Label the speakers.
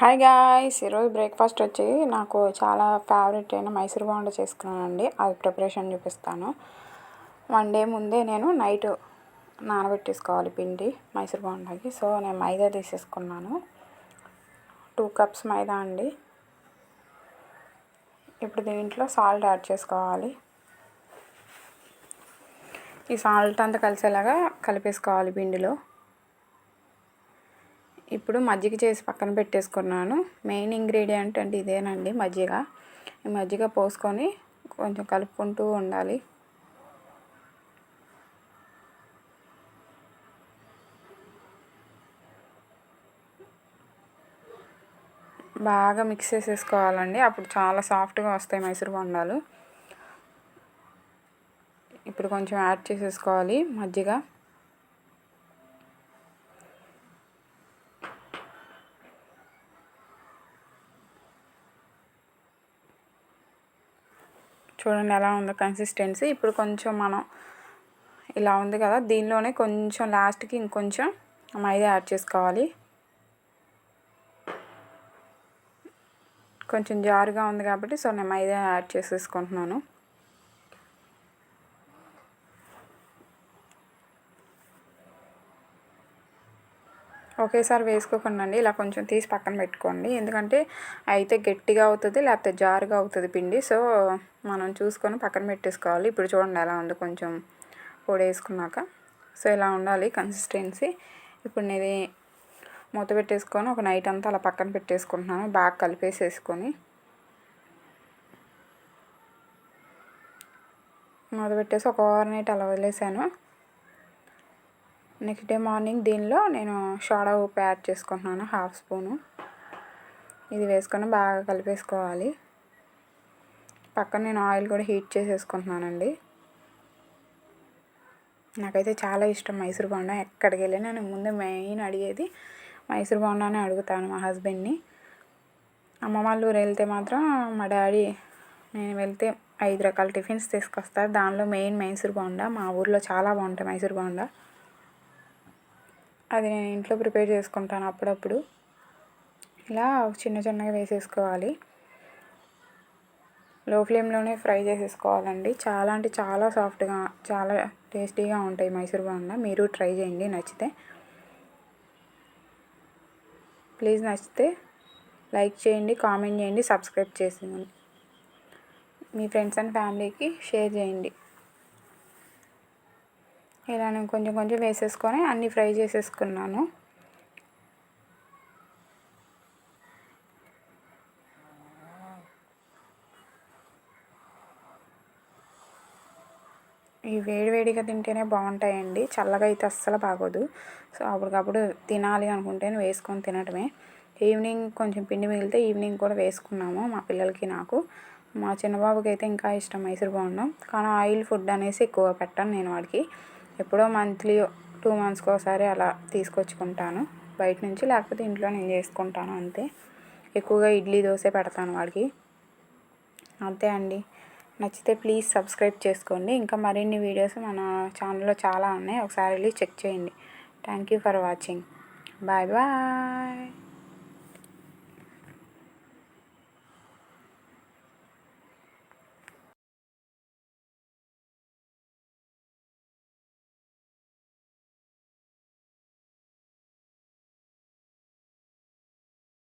Speaker 1: Hi guys, ఈరోజు breakfast వచ్చి నాకు చాలా ఫేవరెట్ అయిన మైసూర్ బోండా చేసుకున్నానండి. అది ప్రిపరేషన్ చూపిస్తాను. 1 డే ముందే నేను నైట్ నానబెట్టేసుకోవాలి పిండి మైసూర్ బోండాకి. సో నేను మైదా తీసేసుకున్నాను. 2 కప్స్ మైదా అండి. ఇప్పుడు దీంట్లో సాల్ట్ యాడ్ చేసుకోవాలి. ఈ సాల్ట్ అంతా కలిసేలాగా కలిపేసుకోవాలి పిండిలో. ఇప్పుడు మజ్జిగ చేసి పక్కన పెట్టేసుకున్నాను. మెయిన్ ఇంగ్రీడియంట్ అంటే ఇదేనండి, మజ్జిగ. ఈ మజ్జిగ పోసుకొని కొంచెం కలుపుకుంటూ ఉండాలి. బాగా మిక్స్ చేసేసుకోవాలండి. అప్పుడు చాలా సాఫ్ట్గా వస్తాయి మైసూర్ బోండాలు. ఇప్పుడు కొంచెం యాడ్ చేసేసుకోవాలి మజ్జిగ. చూడండి ఎలా ఉందో కన్సిస్టెన్సీ. ఇప్పుడు కొంచెం మనం ఇలా ఉంది కదా, దీనిలోనే కొంచెం లాస్ట్కి ఇంకొంచెం మైదా యాడ్ చేసుకోవాలి. కొంచెం జారుగా ఉంది కాబట్టి సో నేను మైదా యాడ్ చేసేసుకుంటున్నాను. ఒకేసారి వేసుకోకుండా ఇలా కొంచెం తీసి పక్కన పెట్టుకోండి. ఎందుకంటే అయితే గట్టిగా అవుతుంది, లేకపోతే జారుగా అవుతుంది పిండి. సో మనం చూసుకొని పక్కన పెట్టేసుకోవాలి. ఇప్పుడు చూడండి ఎలా ఉంది, కొంచెం పొడి వేసుకున్నాక. సో ఇలా ఉండాలి కన్సిస్టెన్సీ. ఇప్పుడు నేను మూత పెట్టేసుకొని ఒక నైట్ అంతా అలా పక్కన పెట్టేసుకుంటున్నాను, బాగా కలిపేసేసుకొని. మూత పెట్టేసి ఒక ఓవర్ నైట్ అలా వదిలేసాను. నెక్స్ట్ డే మార్నింగ్ దీనిలో నేను సోడా ఉప్పు యాడ్ చేసుకుంటున్నాను, 1/2 స్పూను. ఇది వేసుకొని బాగా కలిపేసుకోవాలి. పక్కన నేను ఆయిల్ కూడా హీట్ చేసేసుకుంటున్నానండి. నాకైతే చాలా ఇష్టం మైసూర్ బోండా. ఎక్కడికి వెళ్ళినా నేను ముందే మెయిన్ అడిగేది మైసూర్ బోండానే అడుగుతాను మా హస్బెండ్ని. అమ్మ వాళ్ళ ఊరు వెళ్తే మాత్రం మా డాడీ నేను వెళ్తే 5 రకాల టిఫిన్స్ తీసుకొస్తారు. దానిలో మెయిన్ మైసూర్ బోండా. మా ఊర్లో చాలా బాగుంటాయి మైసూర్ బోండా. అది నేను ఇంట్లో ప్రిపేర్ చేసుకుంటాను అప్పుడప్పుడు. ఇలా చిన్న చిన్నగా వేసేసుకోవాలి. లో ఫ్లేమ్లోనే ఫ్రై చేసేసుకోవాలండి. చాలా అంటే చాలా సాఫ్ట్గా, చాలా టేస్టీగా ఉంటాయి మైసూర్ బోండా. మీరు ట్రై చేయండి నచ్చితే. ప్లీజ్ నచ్చితే లైక్ చేయండి, కామెంట్ చేయండి, సబ్స్క్రైబ్ చేసేయండి. మీ ఫ్రెండ్స్ అండ్ ఫ్యామిలీకి షేర్ చేయండి. ఇలా నేను కొంచెం కొంచెం వేసేసుకొని అన్నీ ఫ్రై చేసేసుకున్నాను. ఈ వేడివేడిగా తింటేనే బాగుంటాయండి, చల్లగా అయితే అస్సలు బాగోదు. సో అప్పటికప్పుడు తినాలి అనుకుంటేనే వేసుకొని తినటమే. ఈవినింగ్ కొంచెం పిండి మిగిలితే ఈవినింగ్ కూడా వేసుకున్నాము, మా పిల్లలకి నాకు. మా చిన్నబాబుకి అయితే ఇంకా ఇష్టం మైసూర్ బోండా. కానీ ఆయిల్ ఫుడ్ అనేసి ఎక్కువ పెట్టాను నేను వాడికి. ఎప్పుడో మంత్లీ 2 మంత్స్కి ఒకసారి అలా తీసుకొచ్చుకుంటాను బయట నుంచి, లేకపోతే ఇంట్లో నేను చేసుకుంటాను అంతే. ఎక్కువగా ఇడ్లీ దోశ పెడతాను వాడికి అంతే అండి. నచ్చితే ప్లీజ్ సబ్స్క్రైబ్ చేసుకోండి. ఇంకా మరిన్ని వీడియోస్ మన ఛానల్లో చాలా ఉన్నాయి, ఒకసారి వెళ్ళి చెక్ చేయండి. Thank you for watching. Bye bye.